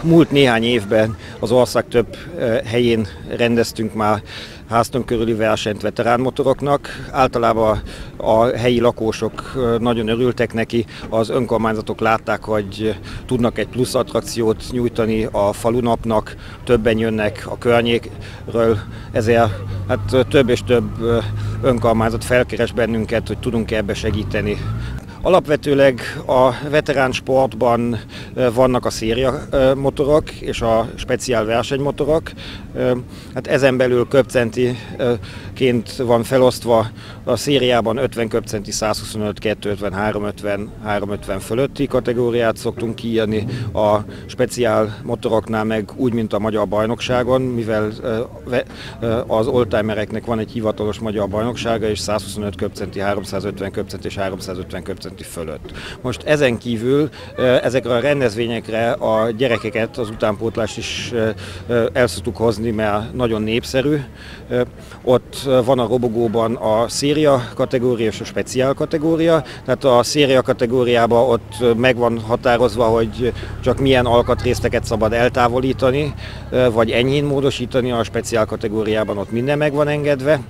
múlt néhány évben az ország több helyén rendeztünk már házton körüli versenyt veteránmotoroknak. Általában a helyi lakosok nagyon örültek neki, az önkormányzatok látták, hogy tudnak egy plusz attrakciót nyújtani a falunapnak, többen jönnek a környékről, ezért hát több és több önkormányzat felkeres bennünket, hogy tudunk-e ebbe segíteni. Alapvetőleg a veterán sportban vannak a széria motorok és a speciál versenymotorok. Hát ezen belül köbcentiként van felosztva, a szériában 50 köbcenti, 125, 250, 350, 350 fölötti kategóriát szoktunk kiírni, a speciál motoroknál meg úgy, mint a magyar bajnokságon, mivel az oldtimereknek van egy hivatalos magyar bajnoksága, és 125 köbcenti, 350 köbcenti és 350 köbcenti fölött. Most ezen kívül ezekre a rendezvényekre a gyerekeket, az utánpótlást is el szoktuk hozni, mert nagyon népszerű. Ott van a robogóban a széria kategória és a speciál kategória. Tehát a széria kategóriában ott meg van határozva, hogy csak milyen alkatrészeket szabad eltávolítani, vagy enyhén módosítani, a speciál kategóriában ott minden meg van engedve.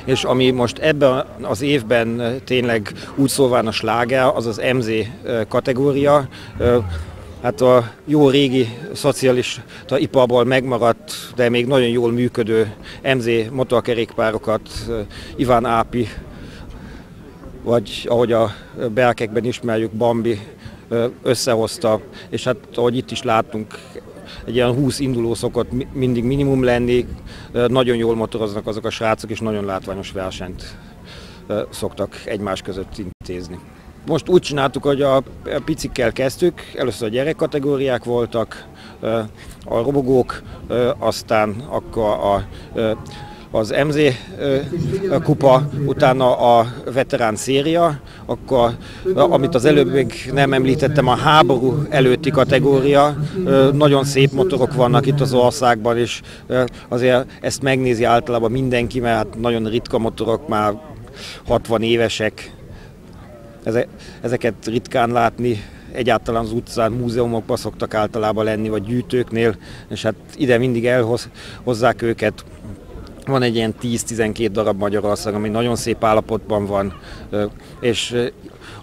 És ami most ebben az évben tényleg úgy szólván a sláger, az az MZ kategória. Hát a jó régi szocialista iparból megmaradt, de még nagyon jól működő MZ motorkerékpárokat Iván Ápi, vagy ahogy a berkekben ismerjük, Bambi összehozta, és hát ahogy itt is láttunk, egy ilyen 20 induló szokott mindig minimum lenni, nagyon jól motoroznak azok a srácok, és nagyon látványos versenyt szoktak egymás között intézni. Most úgy csináltuk, hogy a picikkel kezdtük, először a gyerekkategóriák voltak, a robogók, aztán akkor az MZ kupa, utána a veterán széria, akkor, amit az előbb még nem említettem, a háború előtti kategória. Nagyon szép motorok vannak itt az országban, és azért ezt megnézi általában mindenki, mert hát nagyon ritka motorok, már 60 évesek. Ezeket ritkán látni, egyáltalán az utcán, múzeumokban szoktak általában lenni, vagy gyűjtőknél, és hát ide mindig elhozzák őket. Van egy ilyen 10-12 darab Magyarország, ami nagyon szép állapotban van, és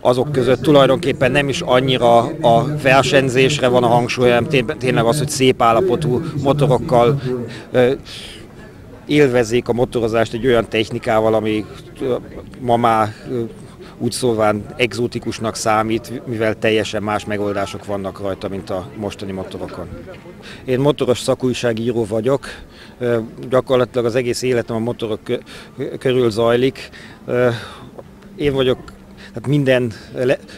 azok között tulajdonképpen nem is annyira a versenyzésre van a hangsúly, hanem tényleg az, hogy szép állapotú motorokkal élvezzék a motorozást egy olyan technikával, ami ma már úgy szólván egzotikusnak számít, mivel teljesen más megoldások vannak rajta, mint a mostani motorokon. Én motoros szakújságíró vagyok, gyakorlatilag az egész életem a motorok körül zajlik. Én vagyok, hát minden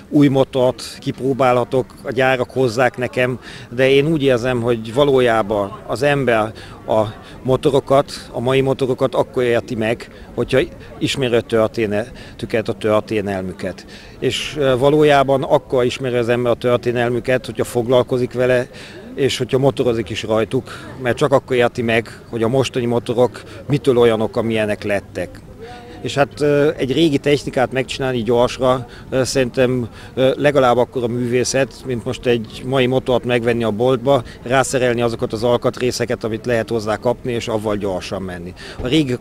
új motort kipróbálhatok, a gyárak hozzák nekem, de én úgy érzem, hogy valójában az ember a motorokat, a mai motorokat akkor érti meg, hogyha ismeri a történetüket, a történelmüket. És valójában akkor ismeri az ember a történelmüket, hogyha foglalkozik vele, és hogyha motorozik is rajtuk, mert csak akkor érti meg, hogy a mostani motorok mitől olyanok, amilyenek lettek. És hát egy régi technikát megcsinálni gyorsra szerintem legalább akkora művészet, mint most egy mai motort megvenni a boltba, rászerelni azokat az alkatrészeket, amit lehet hozzá kapni, és avval gyorsan menni. A régi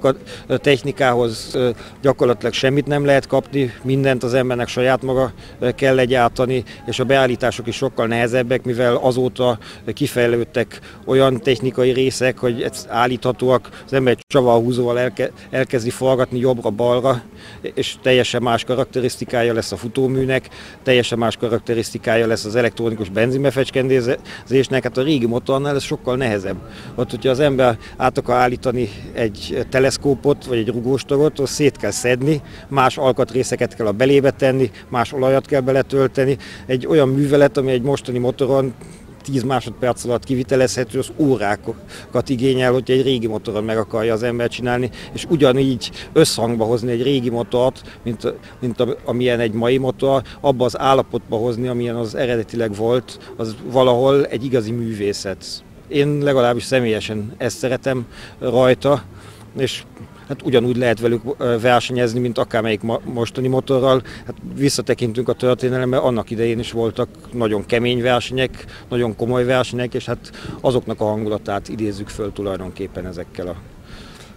technikához gyakorlatilag semmit nem lehet kapni, mindent az embernek saját maga kell legyártani, és a beállítások is sokkal nehezebbek, mivel azóta kifejlődtek olyan technikai részek, hogy állíthatóak, az ember egy csavarhúzóval elkezdi forgatni jobbra-balra, és teljesen más karakterisztikája lesz a futóműnek, teljesen más karakterisztikája lesz az elektronikus benzinbefecskendezésnek. Hát a régi motornál ez sokkal nehezebb. Ott, hogyha az ember át akar állítani egy teleszkópot, vagy egy rugóstogot, azt szét kell szedni, más alkatrészeket kell a belébe tenni, más olajat kell beletölteni. Egy olyan művelet, ami egy mostani motoron 10 másodperc alatt kivitelezhető, az órákat igényel, hogyha egy régi motoron meg akarja az ember csinálni, és ugyanígy összhangba hozni egy régi motort, mint amilyen egy mai motor, abba az állapotba hozni, amilyen az eredetileg volt, az valahol egy igazi művészet. Én legalábbis személyesen ezt szeretem rajta, és hát ugyanúgy lehet velük versenyezni, mint akármelyik mostani motorral. Hát visszatekintünk a történelembe, annak idején is voltak nagyon kemény versenyek, nagyon komoly versenyek, és hát azoknak a hangulatát idézzük föl tulajdonképpen ezekkel a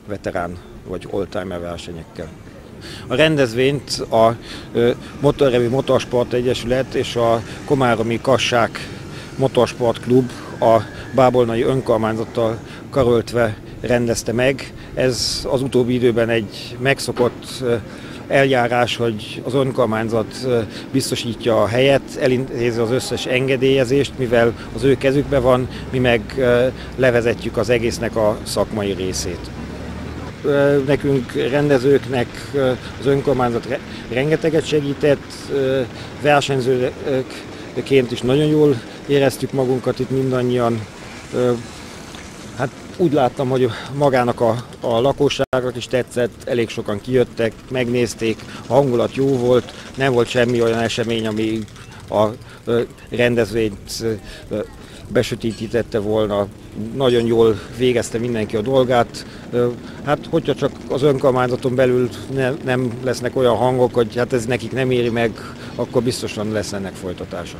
veterán vagy oldtimer versenyekkel. A rendezvényt a Motorrevű Motorsport Egyesület és a Komáromi Kassák Motorsport Klub a bábolnai önkormányzattal karöltve rendezte meg. Ez az utóbbi időben egy megszokott eljárás, hogy az önkormányzat biztosítja a helyet, elintézi az összes engedélyezést, mivel az ő kezükben van, mi meg levezetjük az egésznek a szakmai részét. Nekünk rendezőknek az önkormányzat rengeteget segített, versenyzőként is nagyon jól éreztük magunkat itt mindannyian. Hát úgy láttam, hogy magának a lakosságnak is tetszett, elég sokan kijöttek, megnézték, a hangulat jó volt, nem volt semmi olyan esemény, ami a rendezvényt besötétítette volna. Nagyon jól végezte mindenki a dolgát. Hát, hogyha csak az önkormányzaton belül nem lesznek olyan hangok, hogy hát ez nekik nem éri meg, akkor biztosan lesz ennek folytatása.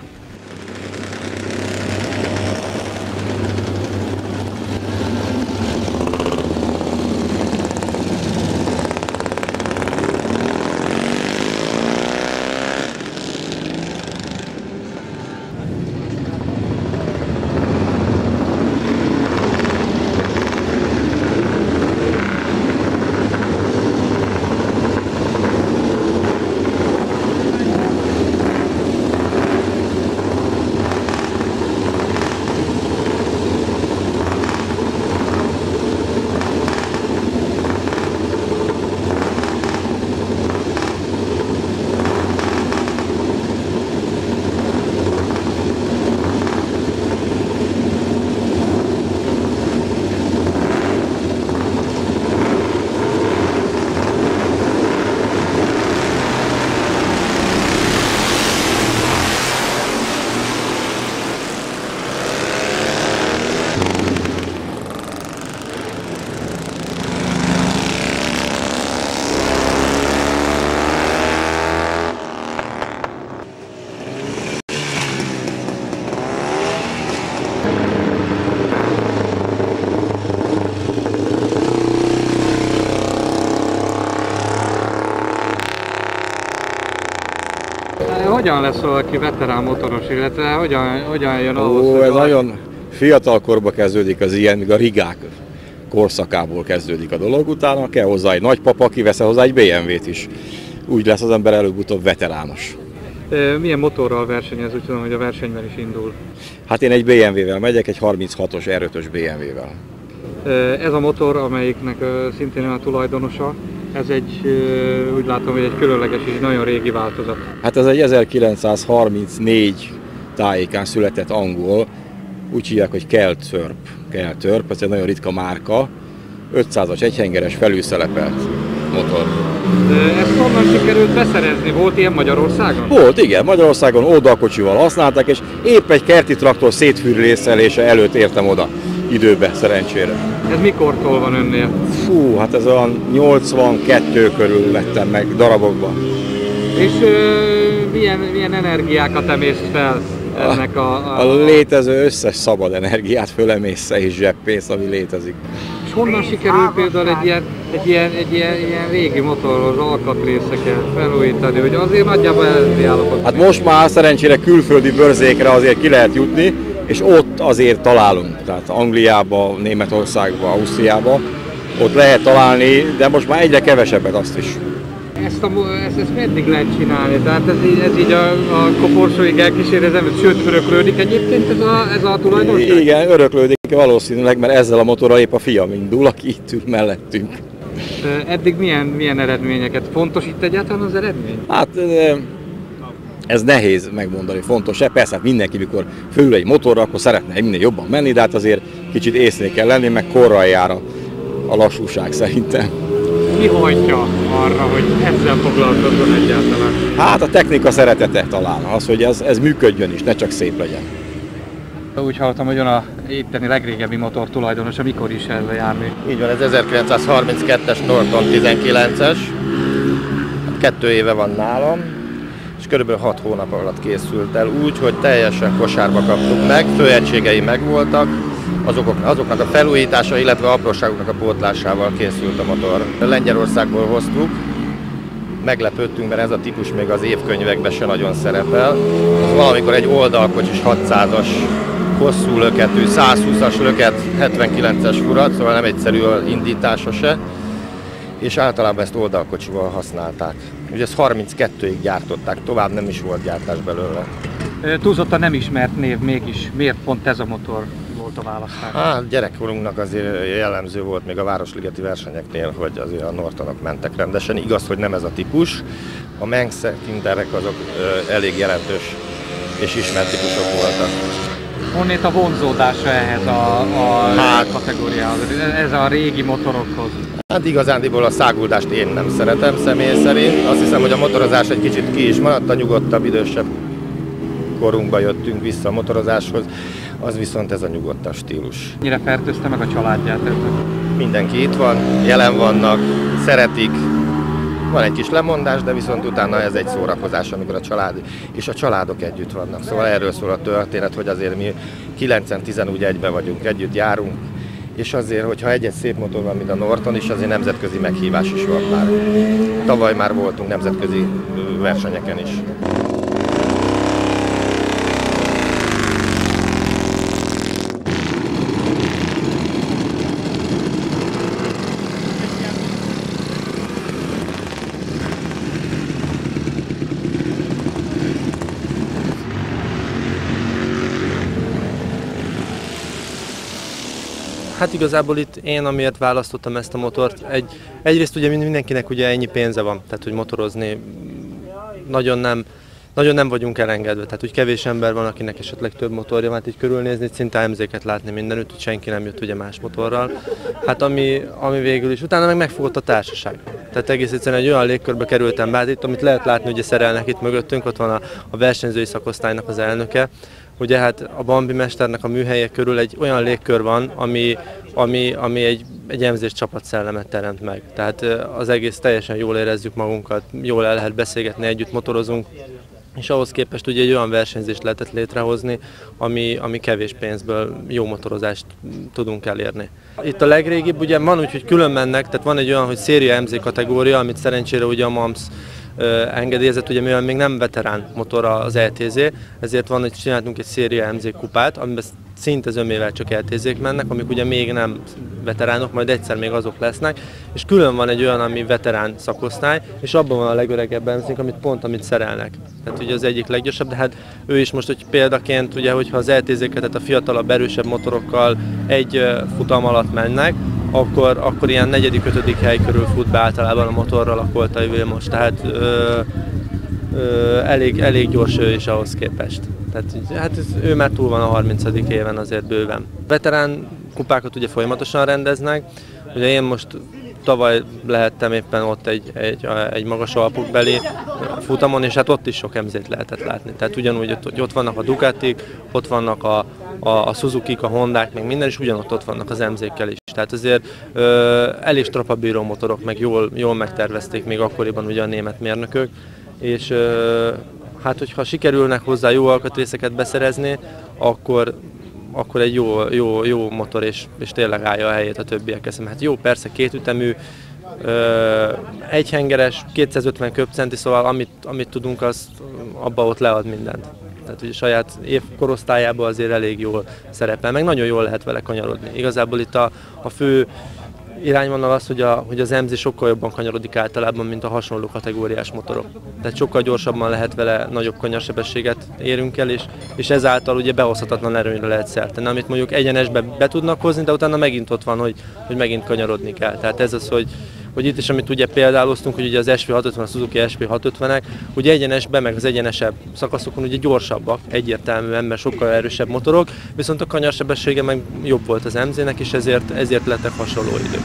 Hogyan lesz valaki veterán motoros, illetve hogyan jön ahhoz, hogy ez nagyon fiatal korba kezdődik az ilyen, míg a rigák korszakából kezdődik a dolog, utána kell hozzá egy nagypapa, aki vesz hozzá egy BMW-t is. Úgy lesz az ember előbb-utóbb veterános. Milyen motorral versenyez? Úgy tudom, hogy a versenyben is indul. Hát én egy BMW-vel megyek, egy 36-os R5-ös BMW-vel. Ez a motor, amelyiknek szintén a tulajdonosa, ez egy, úgy látom, hogy egy különleges és nagyon régi változat. Hát ez egy 1934 tájékán született angol, úgy hívják, hogy Keltörp, ez egy nagyon ritka márka, 500-as egyhengeres felülszelepelt motor. Ezt honnan sikerült beszerezni? Volt ilyen Magyarországon? Volt, igen. Magyarországon oldalkocsival használták, és épp egy kerti traktor szétfűrésszelése előtt értem oda időbe, szerencsére. Ez mikortól van önnél? Fú, hát ez olyan 82 körül vettem meg darabokban. És milyen energiákat emészt fel ennek a létező összes szabad energiát fölemészze és zseppész, ami létezik. És honnan sikerül például egy ilyen régi motorhoz alkatrészeket felújítani, hogy azért nagyjából eredeti állapotban? Hát most már szerencsére külföldi bőrzékre azért ki lehet jutni, és ott azért találunk, tehát Angliába, Németországba, Ausztriába, ott lehet találni, de most már egyre kevesebbet azt is. Ezt meddig lehet csinálni? Tehát ez így a koporsóig elkísérezem, sőt öröklődik egyébként ez a tulajdonság? Igen, öröklődik valószínűleg, mert ezzel a motorral épp a fiam indul, aki itt ül mellettünk. Eddig milyen eredményeket? Fontos itt egyáltalán az eredmény? Hát ez nehéz megmondani, fontos-e? Persze, hát mindenki, mikor fölül egy motorra, akkor szeretne minél jobban menni, de hát azért kicsit észnél kell lenni, meg korral jár a lassúság szerintem. Mi hajtja arra, hogy ezzel foglalkozzon egyáltalán? Hát a technika szeretete talán, az, hogy ez működjön is, ne csak szép legyen. Úgy hallottam, hogy ön a itteni legrégebbi motor tulajdonosa, mikor is ez a jármű? Így van, ez 1932-es Norton 19-es, 2 éve van nálam, és körülbelül 6 hónap alatt készült el úgy, hogy teljesen kosárba kaptuk meg, főegységei megvoltak, azoknak a felújítása, illetve apróságoknak a pótlásával készült a motor. Lengyelországból hoztuk, meglepődtünk, mert ez a típus még az évkönyvekben se nagyon szerepel. Az valamikor egy oldalkocsis 600-as hosszú löketű, 120-as löket, 79-es furat, szóval nem egyszerű az indítása se, és általában ezt oldalkocsival használták. Ugye ezt 32-ig gyártották, tovább nem is volt gyártás belőle. Túlzottan nem ismert név mégis. Miért pont ez a motor volt a választás? Hát gyerekkorunknak azért jellemző volt még a városligeti versenyeknél, hogy azért a Nortonok mentek rendesen. Igaz, hogy nem ez a típus. A Manx Kinderek azok elég jelentős és ismert típusok voltak. Honnét a vonzódása ehhez a kategóriához, ez a régi motorokhoz? Hát igazándiból a száguldást én nem szeretem személy szerint. Azt hiszem, hogy a motorozás egy kicsit ki is maradt, a nyugodtabb, idősebb korunkba jöttünk vissza a motorozáshoz, az viszont ez a nyugodtabb stílus. Mennyire fertőzte meg a családját ezzel? Mindenki itt van, jelen vannak, szeretik, van egy kis lemondás, de viszont utána ez egy szórakozás, amikor a család és a családok együtt vannak. Szóval erről szól a történet, hogy azért mi 9-10 úgy egybe vagyunk, együtt járunk, és azért, hogyha egy-egy szép motor van, mint a Norton is, azért nemzetközi meghívás is van már. Tavaly már voltunk nemzetközi versenyeken is. Hát igazából itt én, amiért választottam ezt a motort, egyrészt ugye mindenkinek ugye ennyi pénze van, tehát hogy motorozni nagyon nem vagyunk elengedve, tehát úgy kevés ember van, akinek esetleg több motorja van, hát így körülnézni, szinte AMZ-ket látni mindenütt, hogy senki nem jött ugye más motorral. Hát ami végül is, utána megfogott a társaság. Tehát egész egyszerűen egy olyan légkörbe kerültem be, hát itt, amit lehet látni, ugye szerelnek itt mögöttünk, ott van a versenyzői szakosztálynak az elnöke. Ugye hát a Bambi mesternek a műhelye körül egy olyan légkör van, ami egy MZ-s csapatszellemet teremt meg. Tehát az egész teljesen jól érezzük magunkat, jól el lehet beszélgetni, együtt motorozunk, és ahhoz képest ugye egy olyan versenyzést lehetett létrehozni, ami kevés pénzből jó motorozást tudunk elérni. Itt a legrégibb ugye van úgy, hogy külön mennek, tehát van egy olyan, hogy Széria MZ kategória, amit szerencsére ugye a MAMS engedélyezett, ugye mivel még nem veterán motor az ETZ, ezért van, hogy csináltunk egy Széria MZ kupát, amiben szinte zömével csak ETZ-k mennek, amik ugye még nem veteránok, majd egyszer még azok lesznek, és külön van egy olyan, ami veterán szakosztály, és abban van a legöregebb MZ-k, amit szerelnek. Tehát ugye az egyik leggyorsabb, de hát ő is most, hogy példaként, ugye, hogyha az ETZ-ket, tehát a fiatalabb, erősebb motorokkal egy futam alatt mennek, akkor ilyen 4.-5. hely körül fut be általában a motorral a Koltai Vilmos, tehát elég gyors ő is ahhoz képest. Tehát hát ő már túl van a 30. éven azért bőven. Veterán kupákat ugye folyamatosan rendeznek, ugye én most tavaly lehettem éppen ott egy magas alpukbeli futamon, és hát ott is sok MZ-t lehetett látni. Tehát ugyanúgy ott vannak a Ducatik, ott vannak a Suzukik, a Hondák, meg minden, és ugyanott vannak az MZ-kkel is. Tehát azért elég strapabíró motorok, meg jól megtervezték még akkoriban ugye a német mérnökök, és hát hogyha sikerülnek hozzá jó alkatrészeket beszerezni, akkor egy jó motor, és tényleg állja a helyét a többiekhez. Hát jó, persze kétütemű, egyhengeres, 250 köbcenti, szóval amit tudunk, azt abba ott lead mindent. Tehát ugye saját évkorosztályában azért elég jól szerepel, meg nagyon jól lehet vele kanyarodni. Igazából itt a fő irányvonal az, hogy az MZ sokkal jobban kanyarodik általában, mint a hasonló kategóriás motorok. Tehát sokkal gyorsabban lehet vele, nagyobb kanyarsebességet érünk el, és ezáltal ugye behozhatatlan erőnyre lehet szert tenni, amit mondjuk egyenesbe be tudnak hozni, de utána megint ott van, hogy megint kanyarodni kell. Tehát ez az, hogy itt is, amit ugye példáloztunk, hogy ugye az SV650, a Suzuki SV650-ek, ugye egyenesben, meg az egyenesebb szakaszokon ugye gyorsabbak, egyértelműen, mert sokkal erősebb motorok, viszont a kanyarsebessége meg jobb volt az MZ-nek, és ezért lettek hasonló idők.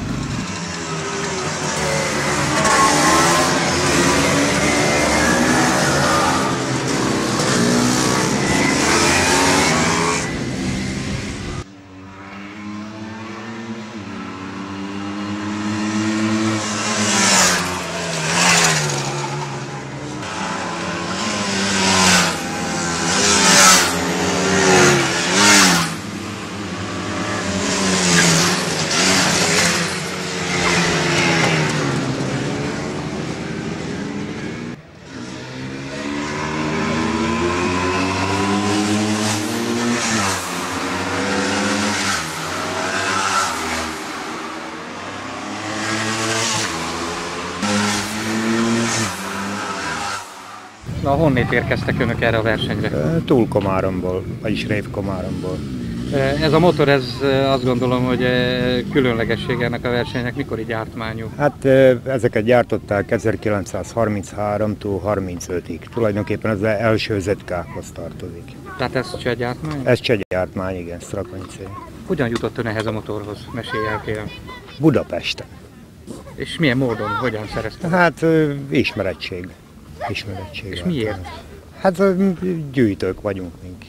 Honnét érkeztek önök erre a versenyre? Túlkomáromból, vagyis Révkomáromból. Ez a motor, ez azt gondolom, hogy különlegesség ennek a versenynek. Mikori gyártmányú? Hát ezeket gyártották 1933-tól 35-ig. Tulajdonképpen az első ZK-hoz tartozik. Tehát ez csehgyártmány? Ez csehgyártmány, igen, Strakonyi cég. Hogyan jutott ön ehhez a motorhoz? Mesélj el, kérem. Budapesten. És milyen módon, hogyan szerezte? Hát ismerettség. És miért? Hát gyűjtők vagyunk mink.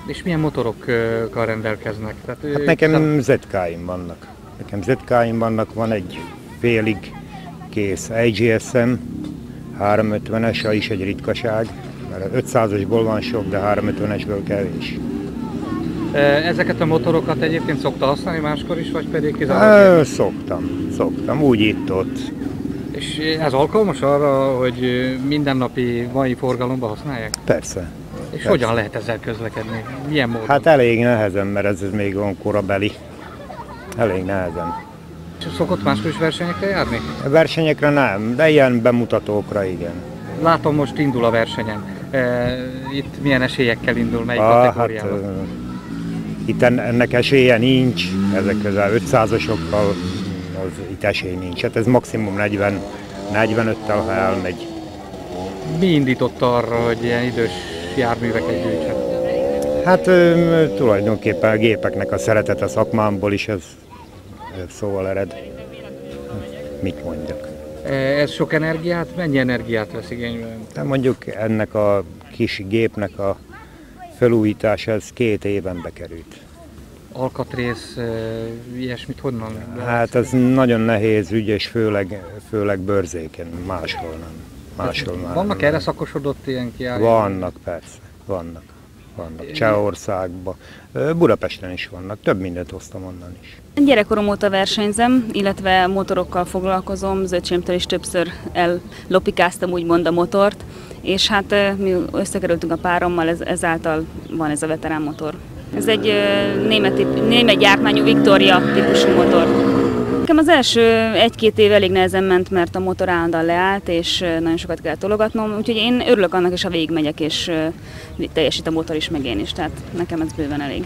És milyen motorokkal rendelkeznek? Tehát, Hát nekem ZK-im vannak. Van egy félig kész AGSM, 350-es, is egy ritkaság, mert 500-asból van sok, de 350-esből kevés. Ezeket a motorokat egyébként szokta használni máskor is, vagy pedig kizárólag? Szoktam, úgy itt-ott. És ez alkalmas arra, hogy mindennapi mai forgalomban használják? Persze. És persze. hogyan lehet ezzel közlekedni? Milyen módon? Hát elég nehezen, mert ez még van korabeli. Elég nehezen. És szokott máskor is versenyekre járni? A versenyekre nem, de ilyen bemutatókra igen. Látom, most indul a versenyen. Itt milyen esélyekkel indul, melyik kategóriában? Hát, itt ennek esélye nincs, ezek közel 500-asokkal az itt esély nincs. Hát ez maximum 40-45-tel, ha elmegy. Mi indított arra, hogy ilyen idős járműveket gyűjtsen? Hát tulajdonképpen a gépeknek a szeretete a szakmámból is ez szóval ered. Mit mondjak? Ez sok energiát? Mennyi energiát vesz igénybe? De mondjuk ennek a kis gépnek a felújítása ez 2 éven bekerült. Alkatrész, ilyesmit honnan? Hát ez nagyon nehéz ügy, és főleg bőrzéken, máshol nem. Vannak erre szakosodott ilyen kiállítások? Vannak, persze, vannak. Csehországban, Budapesten is vannak, több mindent hoztam onnan is. Gyerekkorom óta versenyzem, illetve motorokkal foglalkozom, az öcsémtől is többször ellopikáztam úgymond a motort, és hát mi összekerültünk a párommal, ezáltal van ez a veterán motor. Ez egy német gyártmányú Victoria típusú motor. Nekem az első 1-2 év elég nehezen ment, mert a motor állandóan leállt, és nagyon sokat kellett tologatnom, úgyhogy én örülök annak is, ha végigmegyek, és teljesít a motor is, meg én is, tehát nekem ez bőven elég.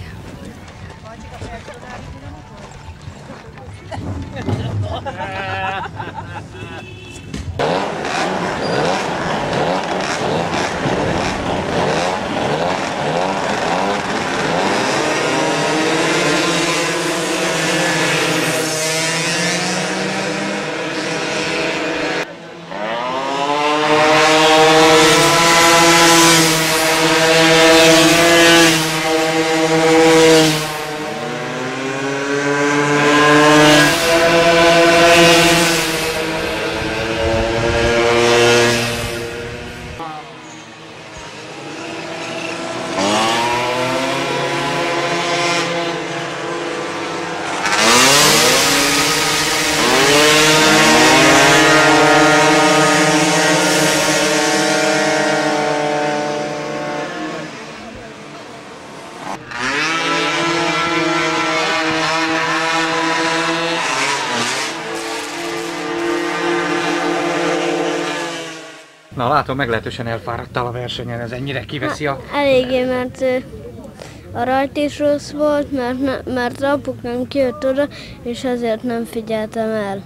Na látom, meglehetősen elfáradtál a versenyen, ez ennyire kiveszi a... Eléggé, mert a rajt is rossz volt, mert apukám kijött oda, és ezért nem figyeltem el.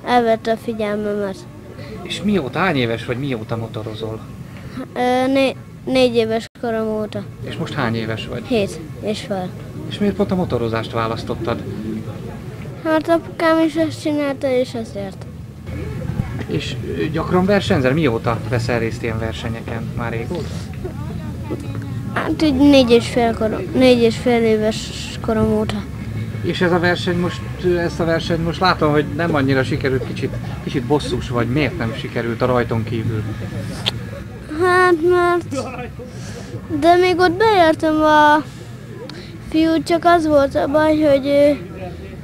Elvette a figyelmemet. És mióta, hány éves vagy, mióta motorozol? 4 éves korom óta. És most hány éves vagy? 7 és fel. És miért pont a motorozást választottad? Hát apukám is ezt csinálta, és ezért. És gyakran versenyzel? Mióta veszel részt ilyen versenyeken? Már régóta? Hát így 4,5 éves korom óta. És ez a verseny most, ezt a versenyt most látom, hogy nem annyira sikerült, kicsit bosszús vagy. Miért nem sikerült a rajton kívül? Hát mert... De még ott beértem a fiút, csak az volt a baj,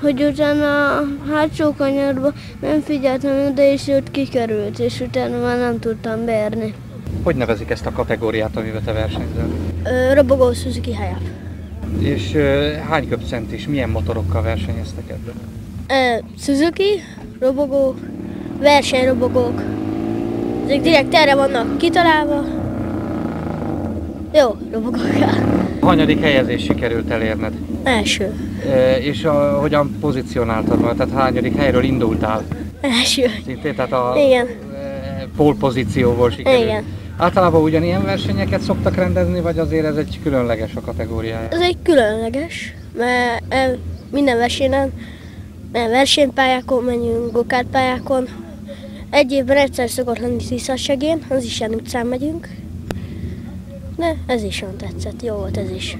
hogy utána a hátsó kanyarba nem figyeltem oda, és ott kikerült, és utána már nem tudtam beérni. Hogy nevezik ezt a kategóriát, amivel te versenyzel? Robogó Suzuki Hayabu. És hány köbcent és milyen motorokkal versenyeztek ebben? Suzuki, robogó, versenyrobogók, ezek direkt erre vannak kitalálva. Jó, robogok el. Hanyadik helyezést sikerült elérned? Első. És hogyan pozícionáltad magad? Tehát hányadik helyről indultál? Első. Szintén, tehát Igen. Pole pozícióból sikerült? Igen. Általában ugyanilyen versenyeket szoktak rendezni, vagy azért ez egy különleges a kategóriája? Ez egy különleges, mert minden versenyen, versenypályákon menjünk, gokártpályákon. Egy évben egyszer szokott lenni Tiszassegén, az is ilyen utcán megyünk. De ez is olyan tetszett, jó volt ez is.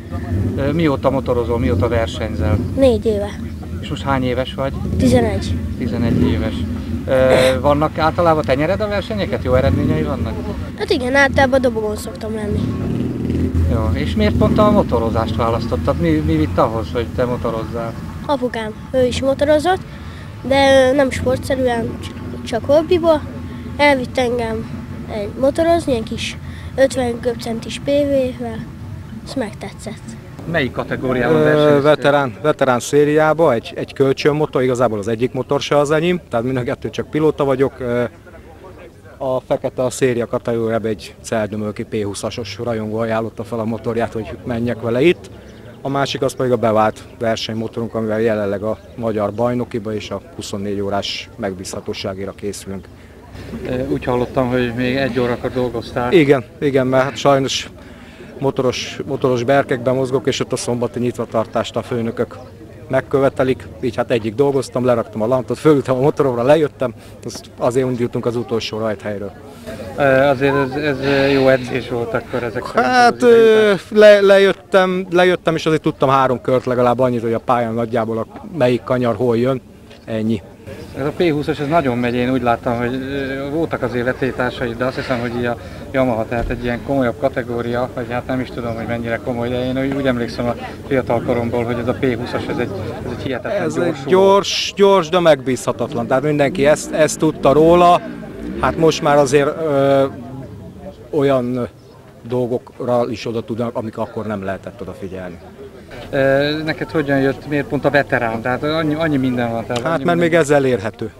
Mióta motorozol, mióta versenyzel? 4 éve. És most hány éves vagy? 11. 11 éves. Vannak általában, te nyered a versenyeket? Jó eredményei vannak? Hát igen, általában dobogon szoktam lenni. Jó, és miért pont a motorozást választottad? Mi vitt ahhoz, hogy te motorozzál? Apukám, ő is motorozott, de nem sportszerűen, csak hobbiból. Elvitt engem egy motorozni, egy kis 50 köbcentis PV-vel, ez megtetszett. Melyik kategóriában versenyeztél? Veterán szériába, egy kölcsönmotor, igazából az egyik motor se az enyém, tehát mind a kettő csak pilóta vagyok. A fekete a széria kategóriában egy Celdömölki P20-asos rajongó ajánlotta fel a motorját, hogy menjek vele itt. A másik az pedig a bevált versenymotorunk, amivel jelenleg a magyar bajnokiba és a 24 órás megbízhatóságére készülünk. Úgy hallottam, hogy még 1 órakor dolgoztál. Igen, mert hát sajnos motoros berkekben mozgok, és ott a szombati nyitvatartást a főnökök megkövetelik. Így hát egyik dolgoztam, leraktam a lantot, fölültem a motoromra, lejöttem, azért indultunk az utolsó rajthelyről. Azért ez jó edzés volt akkor ezek szerint. Hát lejöttem, és azért tudtam 3 kört legalább annyit, hogy a pályán nagyjából melyik kanyar hol jön, ennyi. Ez a P20-as ez nagyon megy, én úgy láttam, hogy voltak az életétársaid, de azt hiszem, hogy a Yamaha, tehát egy ilyen komolyabb kategória, vagy hát nem is tudom, hogy mennyire komoly, de én úgy emlékszem a fiatal koromból, hogy ez a P20-as, ez egy hihetetlen gyors, de megbízhatatlan, tehát mindenki ezt tudta róla, hát most már azért olyan dolgokra is oda tudnak, amik akkor nem lehetett odafigyelni. Neked hogyan jött, miért pont a veterán? Tehát annyi minden van. Tehát hát mert még ez elérhető.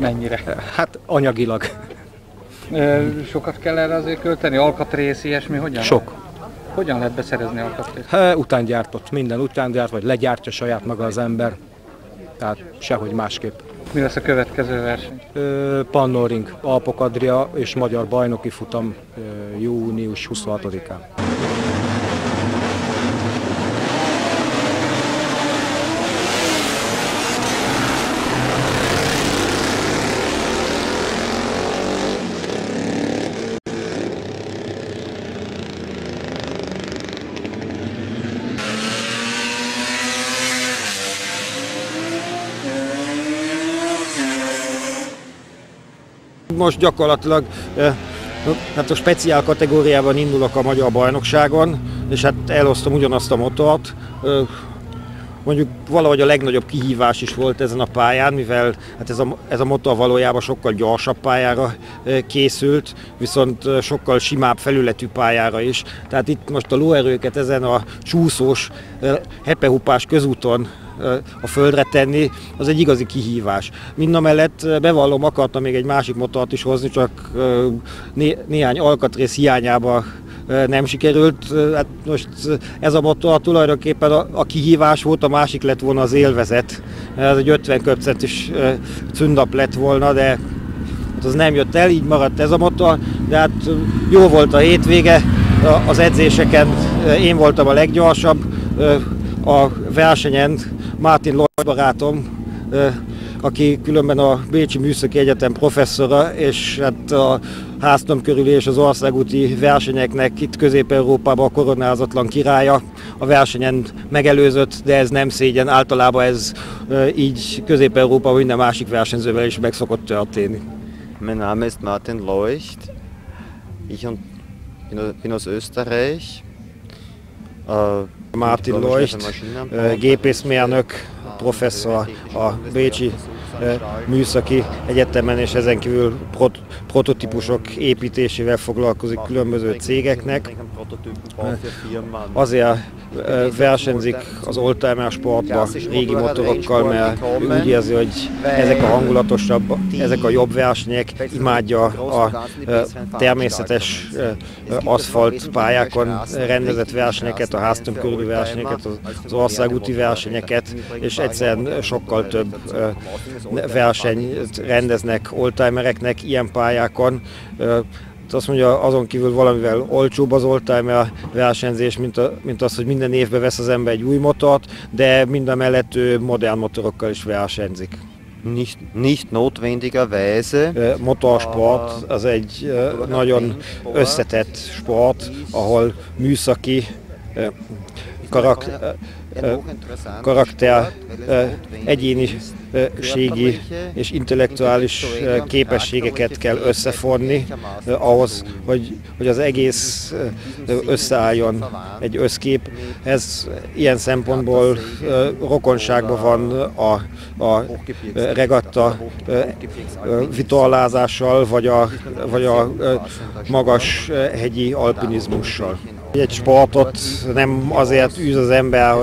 Mennyire? Hát anyagilag. Sokat kell erre azért költeni? Alkatrész, ilyesmi? Hogyan? Sok. Hogyan lehet beszerezni alkatrészt? Utángyártott, minden utángyárt, vagy legyártja saját maga az ember. Tehát sehogy másképp. Mi lesz a következő verseny? Pannoring, Alpok Adria és magyar bajnoki futam június 26-án. Most gyakorlatilag hát a speciál kategóriában indulok a magyar bajnokságon, és hát elosztom ugyanazt a motort. Mondjuk valahogy a legnagyobb kihívás is volt ezen a pályán, mivel hát ez a motor valójában sokkal gyorsabb pályára készült, viszont sokkal simább felületű pályára is. Tehát itt most a lóerőket ezen a csúszós, hepehupás közúton a földre tenni, az egy igazi kihívás. Mindamellett bevallom, akartam még egy másik motort is hozni, csak néhány alkatrész hiányába nem sikerült. Hát most ez a motor tulajdonképpen a kihívás volt, a másik lett volna az élvezet. Ez egy 50 köbcentis cündap lett volna, de az nem jött el, így maradt ez a motor, de hát jó volt a hétvége, az edzéseken én voltam a leggyorsabb, a versenyen Martin Lloyd barátom, aki különben a Bécsi Műszaki Egyetem professzora, és hát a háztam körüli és az országúti versenyeknek itt Közép-Európában a koronázatlan királya. A versenyen megelőzött, de ez nem szégyen, általában ez így Közép-Európában minden másik versenyzővel is meg szokott történni. Mein Name ist Martin Leucht, ich bin aus Österreich. Martin Leucht, gépészmérnök, professzor a Bécsi műszaki egyetemen, és ezen kívül prototípusok építésével foglalkozik különböző cégeknek. Azért versenyzik az oldtimer sportban régi motorokkal, mert ő úgy érzi, hogy ezek a hangulatosabb, ezek a jobb versenyek, imádja a természetes aszfalt pályákon rendezett versenyeket, a háztömb körüli versenyeket, az országúti versenyeket, és egyszerűen sokkal több versenyt rendeznek oldtimereknek ilyen pályákon. Azt mondja, azon kívül valamivel olcsóbb az oldtimer versenyzés, mint az, hogy minden évben vesz az ember egy új motort, de mindamellett ő modern motorokkal is versenyzik. Nicht notwendigerweise. Motorsport az egy nagyon összetett sport, ahol műszaki karakter, egyéniségi és intellektuális képességeket kell összefonni ahhoz, hogy az egész összeálljon egy összkép. Ez ilyen szempontból rokonságban van a regatta vitorlázással, vagy a magas hegyi alpinizmussal. Egy sportot nem azért űz az ember,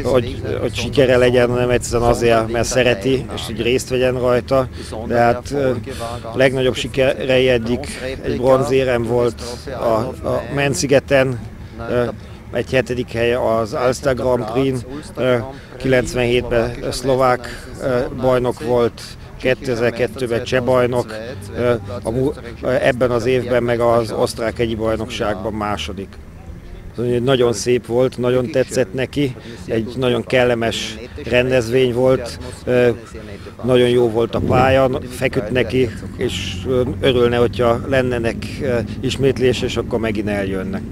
hogy sikere legyen, hanem egyszerűen azért, mert szereti, és hogy részt vegyen rajta. De hát a legnagyobb sikerei eddig egy bronzérem volt a Menszigeten, egy 7. hely az Ulster Grand Prix-n, 97-ben szlovák bajnok volt, 2002-ben cseh bajnok, ebben az évben meg az osztrák hegyi bajnokságban második. Nagyon szép volt, nagyon tetszett neki, egy nagyon kellemes rendezvény volt, nagyon jó volt a pálya, feküdt neki, és örülne, hogyha lennének ismétlés, és akkor megint eljönnek.